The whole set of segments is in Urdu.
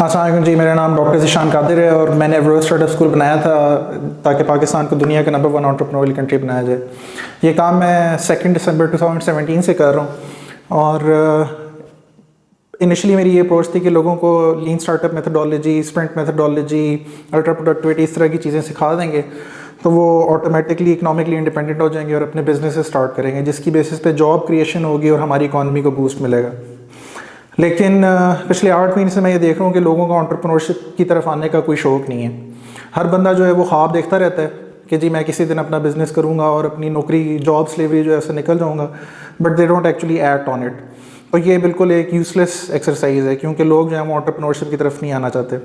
السلام علیکم جی، میرا نام ڈاکٹر ذیشان قادر ہے اور میں نے ایوریسٹ اسٹارٹ اپ اسکول بنایا تھا تاکہ پاکستان کو دنیا کا نمبر 1 انٹرپرینوریل کنٹری بنایا جائے۔ یہ کام میں 2 دسمبر 2017 سے کر رہا ہوں اور انیشلی میری یہ اپروچ تھی کہ لوگوں کو lean startup methodology, sprint methodology, ultra productivity, اس طرح کی چیزیں سکھا دیں گے تو وہ آٹومیٹکلی اکنامکلی انڈیپینڈنٹ ہو جائیں گے اور اپنے بزنس اسٹارٹ کریں گے، جس کی بیسس پہ جاب کریشن ہوگی اور ہماری اکانومی کو بوسٹ ملے گا۔ لیکن پچھلے 8 مہینے سے میں یہ دیکھ رہا ہوں کہ لوگوں کا انٹرپرینورشپ کی طرف آنے کا کوئی شوق نہیں ہے۔ ہر بندہ جو ہے وہ خواب دیکھتا رہتا ہے کہ جی میں کسی دن اپنا بزنس کروں گا اور اپنی نوکری، جاب سلیوری جو ہے اسے نکل جاؤں گا، but they don't actually act on it. تو یہ بالکل ایک یوز لیس ایکسرسائز ہے کیونکہ لوگ جو ہیں وہ انٹرپرینورشپ کی طرف نہیں آنا چاہتے۔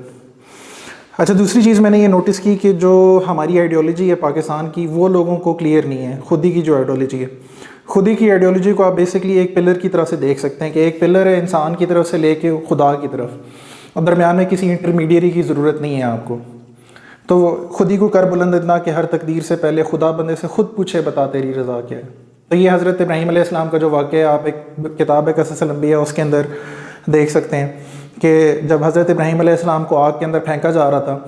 اچھا، دوسری چیز میں نے یہ نوٹس کی کہ جو ہماری آئیڈیالوجی ہے پاکستان کی، وہ لوگوں کو کلیئر نہیں ہے۔ خود ہی کی جو آئیڈیالوجی ہے، خود ہی کی آئیڈیالوجی کو آپ بیسکلی ایک پلر کی طرح سے دیکھ سکتے ہیں کہ ایک پلر ہے انسان کی طرف سے لے کے خدا کی طرف، اور درمیان میں کسی انٹرمیڈیری کی ضرورت نہیں ہے آپ کو۔ تو خود ہی کو کر بلند اتنا کہ ہر تقدیر سے پہلے خدا بندے سے خود پوچھے بتا تیری رضا کیا ہے۔ تو یہ حضرت ابراہیم علیہ السلام کا جو واقعہ ہے، آپ ایک کتاب ہے قصص الانبیاء، اس کے اندر دیکھ سکتے ہیں کہ جب حضرت ابراہیم علیہ السلام کو آگ کے اندر پھینکا جا رہا تھا،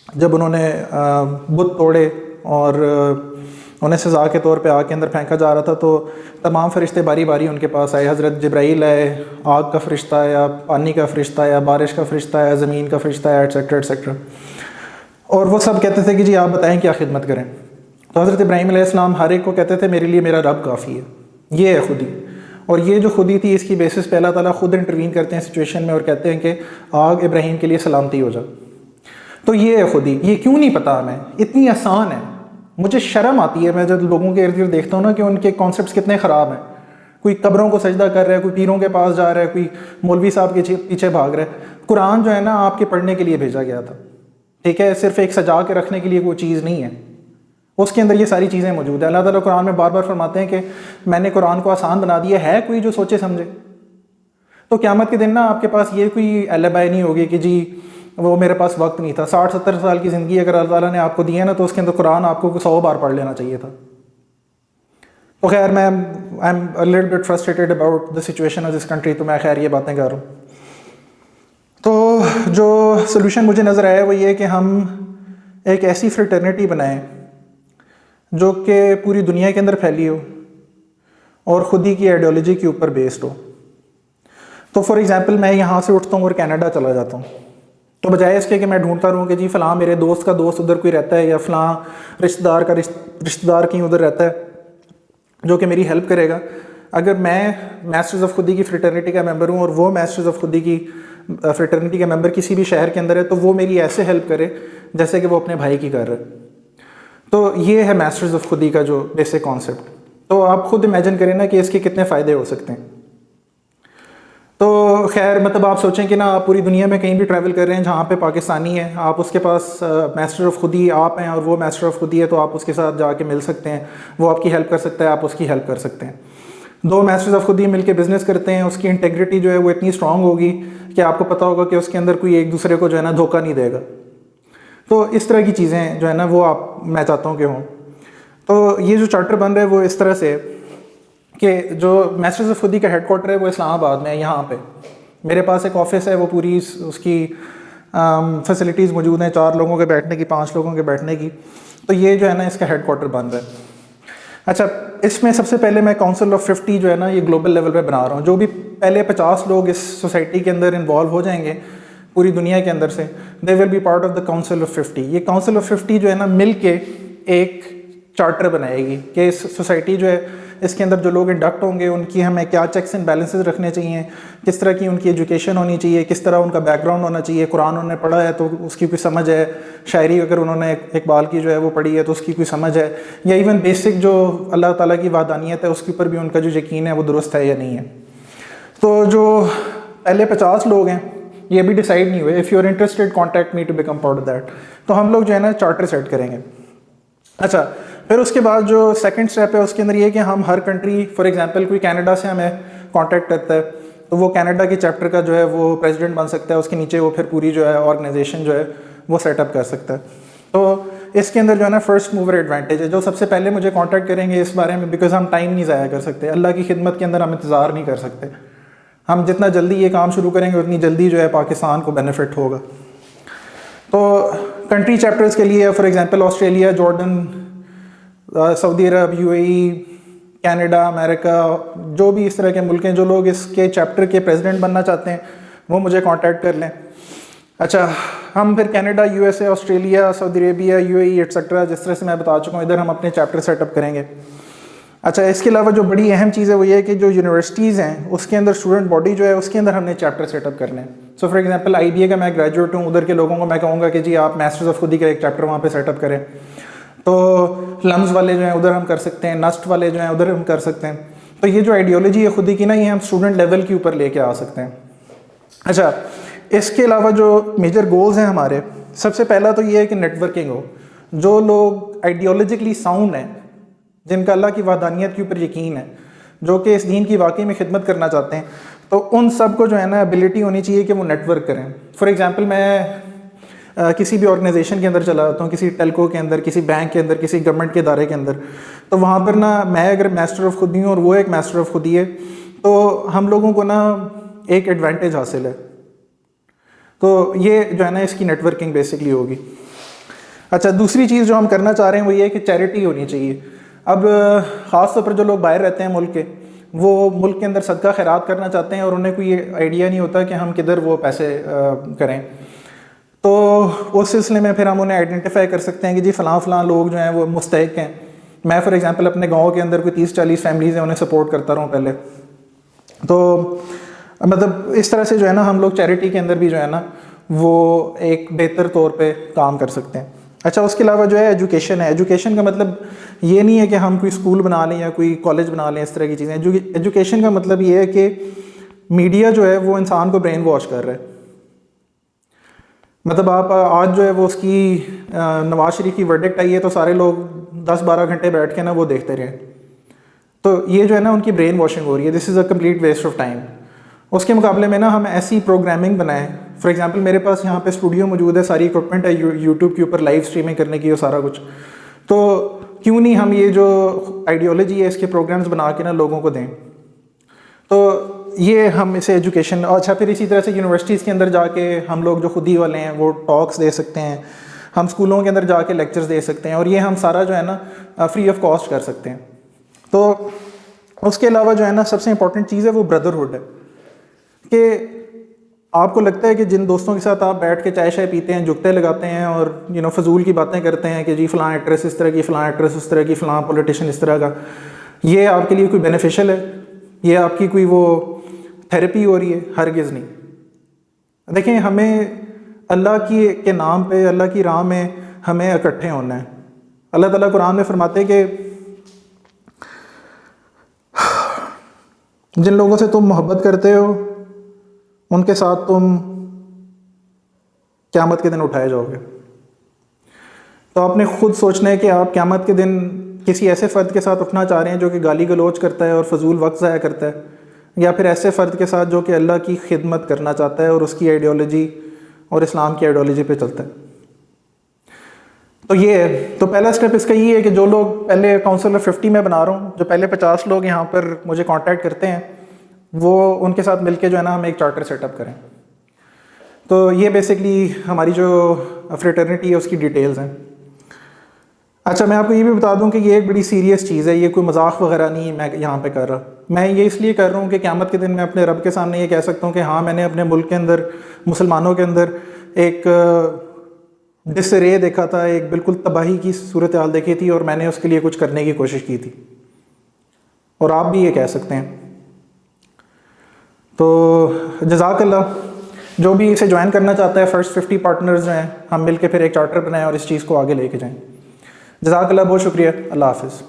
جب انہوں نے بت توڑے اور انہیں سزا کے طور پہ آگ کے اندر پھینکا جا رہا تھا، تو تمام فرشتے باری باری ان کے پاس آئے۔ حضرت جبرائیل آئے، آگ کا فرشتہ آیا، پانی کا فرشتہ آیا، بارش کا فرشتہ آیا، زمین کا فرشتہ آیا، ایٹسیکٹرا ایٹسیکٹرا، اور وہ سب کہتے تھے کہ جی آپ بتائیں کیا خدمت کریں۔ تو حضرت ابراہیم علیہ السلام ہر ایک کو کہتے تھے میرے لیے میرا رب کافی ہے، یہ ہے خودی۔ اور یہ جو خودی تھی، اس کی بیسس پہ اللہ تعالیٰ خود انٹروین کرتے ہیں سچویشن میں اور کہتے ہیں کہ آگ ابراہیم کے لیے سلامتی ہو جا۔ تو یہ ہے خودی۔ یہ کیوں نہیں پتا ہمیں؟ اتنی آسان ہے۔ مجھے شرم آتی ہے میں جب لوگوں کے ارد گرد دیکھتا ہوں نا کہ ان کے کانسیپٹس کتنے خراب ہیں۔ کوئی قبروں کو سجدہ کر رہا ہے، کوئی پیروں کے پاس جا رہا ہے، کوئی مولوی صاحب کے پیچھے بھاگ رہا ہے۔ قرآن جو ہے نا آپ کے پڑھنے کے لیے بھیجا گیا تھا، ٹھیک ہے؟ صرف ایک سجا کے رکھنے کے لیے کوئی چیز نہیں ہے، اس کے اندر یہ ساری چیزیں موجود ہیں۔ اللہ تعالیٰ قرآن میں بار بار فرماتے ہیں کہ میں نے قرآن کو آسان بنا دیا ہے، کوئی جو سوچے سمجھے۔ تو قیامت کے دن نا آپ کے پاس یہ کوئی البائی نہیں ہوگی کہ جی وہ میرے پاس وقت نہیں تھا۔ 60-70 سال کی زندگی اگر اللہ تعالیٰ نے آپ کو دی ہے نا، تو اس کے اندر قرآن آپ کو 100 بار پڑھ لینا چاہیے تھا۔ تو خیر میں I am a little bit frustrated about the situation of this country, تو میں خیر یہ باتیں کر رہا ہوں۔ تو جو سلوشن مجھے نظر آیا وہ یہ کہ ہم ایک ایسی فریٹرنیٹی بنائیں جو کہ پوری دنیا کے اندر پھیلی ہو اور خود ہی کی آئیڈیالوجی کے اوپر بیسڈ ہو۔ تو فار ایگزامپل میں یہاں سے اٹھتا ہوں اور کینیڈا چلا جاتا ہوں، تو بجائے اس کے کہ میں ڈھونڈتا رہوں کہ جی فلاں میرے دوست کا دوست ادھر کوئی رہتا ہے یا فلاں رشتہ دار کا رشتہ دار کہیں ادھر رہتا ہے جو کہ میری ہیلپ کرے گا، اگر میں میسٹرز آف خودی کی فریٹرنیٹی کا ممبر ہوں اور وہ میسٹرز آف خودی کی فریٹرنیٹی کا ممبر کسی بھی شہر کے اندر ہے، تو وہ میری ایسے ہیلپ کرے جیسے کہ وہ اپنے بھائی کی کر رہا ہے۔ تو یہ ہے میسٹرز آف خودی کا جو بیسک کانسیپٹ۔ تو آپ خود امیجن کریں نا کہ اس کے کتنے فائدے ہو سکتے ہیں۔ تو خیر مطلب آپ سوچیں کہ نا آپ پوری دنیا میں کہیں بھی ٹریول کر رہے ہیں جہاں پہ پاکستانی ہے، آپ اس کے پاس میسٹر آف خودی آپ ہیں اور وہ میسٹر آف خودی ہے، تو آپ اس کے ساتھ جا کے مل سکتے ہیں، وہ آپ کی ہیلپ کر سکتا ہے، آپ اس کی ہیلپ کر سکتے ہیں۔ 2 میسٹرز آف خودی مل کے بزنس کرتے ہیں، اس کی انٹیگریٹی جو ہے وہ اتنی اسٹرانگ ہوگی کہ آپ کو پتہ ہوگا کہ اس کے اندر کوئی ایک دوسرے کو جو ہے نا دھوکہ نہیں دے گا۔ تو اس طرح کی چیزیں جو ہے نا وہ میں چاہتا ہوں کہ ہوں۔ تو یہ جو چارٹر بن رہا ہے وہ اس طرح سے کہ جو میسٹرز آف خودی کا ہیڈ کوارٹر ہے وہ اسلام آباد میں ہے۔ یہاں پہ میرے پاس ایک آفس ہے، وہ پوری اس کی فیسلٹیز موجود ہیں، 4 لوگوں کے بیٹھنے کی، 5 لوگوں کے بیٹھنے کی۔ تو یہ جو ہے نا اس کا ہیڈ کوارٹر بن رہا ہے۔ اچھا، اس میں سب سے پہلے میں کاؤنسل آف 50 جو ہے نا یہ گلوبل لیول پہ بنا رہا ہوں۔ جو بھی پہلے 50 لوگ اس سوسائٹی کے اندر انوالو ہو جائیں گے پوری دنیا کے اندر سے، they will be part of the council of 50۔ یہ کاؤنسل آف 50 جو ہے نا مل کے ایک چارٹر بنائے گی کہ اس سوسائٹی جو ہے اس کے اندر جو لوگ انڈکٹ ہوں گے ان کی ہمیں کیا چیکس اینڈ بیلنسز رکھنے چاہیے، کس طرح کی ان کی ایجوکیشن ہونی چاہیے، کس طرح ان کا بیک گراؤنڈ ہونا چاہیے، قرآن انہوں نے پڑھا ہے تو اس کی کوئی سمجھ ہے، شاعری اگر انہوں نے اقبال کی جو ہے وہ پڑھی ہے تو اس کی کوئی سمجھ ہے، یا ایون بیسک جو اللہ تعالیٰ کی وحدانیت ہے اس کے اوپر بھی ان کا جو یقین ہے وہ درست ہے یا نہیں ہے۔ تو جو پہلے 50 لوگ ہیں یہ بھی ڈیسائیڈ نہیں ہوئے، if you are interested contact me to become part of that. تو ہم لوگ جو ہے نا چارٹر سیٹ کریں گے۔ اچھا، پھر اس کے بعد جو سیکنڈ اسٹیپ ہے اس کے اندر یہ کہ ہم ہر کنٹری، فار ایگزامپل کوئی کینیڈا سے ہمیں کانٹیکٹ کرتا ہے تو وہ کینیڈا کے چیپٹر کا جو ہے وہ پریزیڈنٹ بن سکتا ہے، اس کے نیچے وہ پھر پوری جو ہے آرگنائزیشن جو ہے وہ سیٹ اپ کر سکتا ہے۔ تو اس کے اندر جو ہے نا فرسٹ موور ایڈوانٹیج ہے، جو سب سے پہلے مجھے کانٹیکٹ کریں گے اس بارے میں، بیکاز ہم ٹائم نہیں ضائع کر سکتے، اللہ کی خدمت کے اندر ہم انتظار نہیں کر سکتے۔ ہم جتنا جلدی یہ کام شروع کریں گے اتنی جلدی جو ہے پاکستان کو بینیفٹ ہوگا. تو کنٹری چیپٹرز کے لیے فار ایگزامپل آسٹریلیا، جارڈن، سعودی عرب، UAE، کینیڈا، امریکہ، جو بھی اس طرح کے ملک ہیں، جو لوگ اس کے چیپٹر کے پریزیڈنٹ بننا چاہتے ہیں وہ مجھے کانٹیکٹ کر لیں. اچھا، ہم پھر کینیڈا، USA، آسٹریلیا، سعودی عربیہ، UAE ایٹسٹرا، جس طرح سے میں بتا چکا ہوں، ادھر ہم اپنے چیپٹر سیٹ اپ کریں گے. اچھا، اس کے علاوہ جو بڑی اہم چیز ہے وہ یہ ہے کہ جو یونیورسٹیز ہیں اس کے اندر اسٹوڈنٹ باڈی جو ہے اس کے اندر ہم نے چیپٹر سیٹ اپ کرنے ہیں. سو فار ایگزامپل IBA کا میں گریجویٹ ہوں، ادھر کے لوگوں کو میں کہوں گا کہ جی آپ ماسٹرز آف خودی کا ایک چیپٹر وہاں پہ سیٹ اپ کریں. تو لمز والے جو ہیں ادھر ہم کر سکتے ہیں، نسٹ والے جو ہیں ادھر ہم کر سکتے ہیں. تو یہ جو آئیڈیالوجی ہے خودی کی نا، یہ ہم اسٹوڈنٹ لیول کے اوپر لے کے آ سکتے ہیں. اچھا، اس کے علاوہ جو میجر گولز ہیں ہمارے، سب سے پہلا تو یہ ہے کہ نیٹ ورکنگ ہو. جو لوگ آئیڈیالوجیکلی ساؤنڈ ہیں، جن کا اللہ کی وحدانیت کے اوپر یقین ہے، جو کہ اس دین کی واقعی میں خدمت کرنا چاہتے ہیں، تو ان سب کو جو ہے نا ایبلٹی ہونی چاہیے کہ وہ نیٹ ورک کریں. فار ایگزامپل میں کسی بھی آرگنائزیشن کے اندر چلا جاتا ہوں، کسی ٹیلکو کے اندر، کسی بینک کے اندر، کسی گورنمنٹ کے ادارے کے اندر، تو وہاں پر نا میں اگر ماسٹر آف خودی ہوں اور وہ ایک ماسٹر آف خودی ہے، تو ہم لوگوں کو نا ایک ایڈوانٹیج حاصل ہے. تو یہ جو ہے نا اس کی نیٹ ورکنگ بیسکلی ہوگی. اچھا، دوسری چیز جو ہم کرنا چاہ رہے ہیں وہ یہ ہے کہ چیریٹی ہونی چاہیے. اب خاص طور پر جو لوگ باہر رہتے ہیں ملک کے، وہ ملک کے اندر صدقہ خیرات کرنا چاہتے ہیں اور انہیں کوئی آئیڈیا نہیں ہوتا کہ ہم کدھر وہ پیسے کریں. تو اس سلسلے میں پھر ہم انہیں آئیڈینٹیفائی کر سکتے ہیں کہ جی فلاں فلاں لوگ جو ہیں وہ مستحق ہیں. میں فار ایگزامپل اپنے گاؤں کے اندر کوئی 30-40 فیملیز ہیں، انہیں سپورٹ کرتا رہا ہوں پہلے. تو مطلب اس طرح سے جو ہے نا ہم لوگ چیریٹی کے اندر بھی جو ہے نا وہ ایک بہتر طور پہ کام کر سکتے ہیں. اچھا، اس کے علاوہ جو ہے ایجوکیشن ہے. ایجوکیشن کا مطلب یہ نہیں ہے کہ ہم کوئی اسکول بنا لیں یا کوئی کالج بنا لیں، اس طرح کی چیزیں. ایجوکیشن کا مطلب یہ ہے کہ میڈیا جو ہے وہ انسان کو برین واش کر رہا ہے. مطلب آپ آج جو ہے وہ اس کی نواز شریف کی ورڈکٹ آئی ہے تو سارے لوگ 10-12 گھنٹے بیٹھ کے نا وہ دیکھتے رہے. تو یہ جو ہے نا ان کی برین واشنگ ہو رہی ہے. This is a complete waste of time. اس کے مقابلے میں نا ہم ایسی پروگرامنگ بنائیں. فار ایگزامپل میرے پاس یہاں پہ اسٹوڈیو موجود ہے، ساری اکوپمنٹ ہے یوٹیوب کے اوپر لائیو اسٹریمنگ کرنے کی اور سارا کچھ. تو کیوں نہیں ہم یہ جو آئیڈیالوجی ہے اس کے پروگرامز بنا کے نا لوگوں کو دیں. تو یہ ہم اسے ایجوکیشن. اچھا، پھر اسی طرح سے یونیورسٹیز کے اندر جا کے ہم لوگ جو خودی والے ہیں وہ ٹاکس دے سکتے ہیں. ہم اسکولوں کے اندر جا کے لیکچرز دے سکتے ہیں، اور یہ ہم سارا جو ہے نا فری آف کاسٹ کر سکتے ہیں. تو اس کے علاوہ جو ہے نا سب سے امپورٹنٹ چیز ہے وہ بردرہڈ ہے. کہ آپ کو لگتا ہے کہ جن دوستوں کے ساتھ آپ بیٹھ کے چائے پیتے ہیں، جگتے لگاتے ہیں اور فضول کی باتیں کرتے ہیں کہ جی فلاں ایکٹریس اس طرح کی، فلاں ایکٹریس اس طرح کی، فلاں پولیٹیشین اس طرح کا، یہ آپ کے لیے کوئی بینیفیشل ہے؟ یہ آپ کی کوئی وہ تھیراپی ہو رہی ہے؟ ہرگز نہیں. دیکھیں، ہمیں اللہ کے نام پہ، اللہ کی راہ میں ہمیں اکٹھے ہونا ہے. اللہ تعالیٰ قرآن میں فرماتے ہیں کہ جن لوگوں سے تم محبت کرتے ہو ان کے ساتھ تم قیامت کے دن اٹھائے جاؤ گے. تو آپ نے خود سوچنا ہے کہ آپ قیامت کے دن کسی ایسے فرد کے ساتھ اٹھنا چاہ رہے ہیں جو کہ گالی گلوچ کرتا ہے اور فضول وقت ضائع کرتا ہے، یا پھر ایسے فرد کے ساتھ جو کہ اللہ کی خدمت کرنا چاہتا ہے اور اس کی آئیڈیالوجی اور اسلام کی آئیڈیالوجی پہ چلتا ہے. تو یہ ہے. تو پہلا اسٹیپ اس کا یہ ہے کہ جو لوگ پہلے کاؤنسل آف 50 میں بنا رہا ہوں، جو پہلے 50 لوگ یہاں پر مجھے کانٹیکٹ کرتے ہیں، وہ ان کے ساتھ مل کے جو ہے نا ہم ایک چارٹر سیٹ اپ کریں. تو یہ بیسکلی ہماری جو فریٹرنیٹی ہے اس کی ڈیٹیلز ہیں. اچھا، میں آپ کو یہ بھی بتا دوں کہ یہ ایک بڑی سیریس چیز ہے، یہ کوئی مذاق وغیرہ نہیں میں یہاں پہ کر رہا. میں یہ اس لیے کر رہا ہوں کہ قیامت کے دن میں اپنے رب کے سامنے یہ کہہ سکتا ہوں کہ ہاں، میں نے اپنے ملک کے اندر مسلمانوں کے اندر ایک ڈسرے دیکھا تھا، ایک بالکل تباہی کی صورتحال دیکھی تھی، اور میں نے اس کے لیے کچھ کرنے کی کوشش کی تھی. اور آپ بھی یہ کہہ سکتے ہیں. تو جزاک اللہ. جو بھی اسے جوائن کرنا چاہتا ہے، فرسٹ 50 پارٹنرز جو ہیں، ہم مل کے پھر ایک چارٹر بنائیں اور اس چیز کو آگے لے کے جائیں. جزاک اللہ، بہت شکریہ. اللہ حافظ.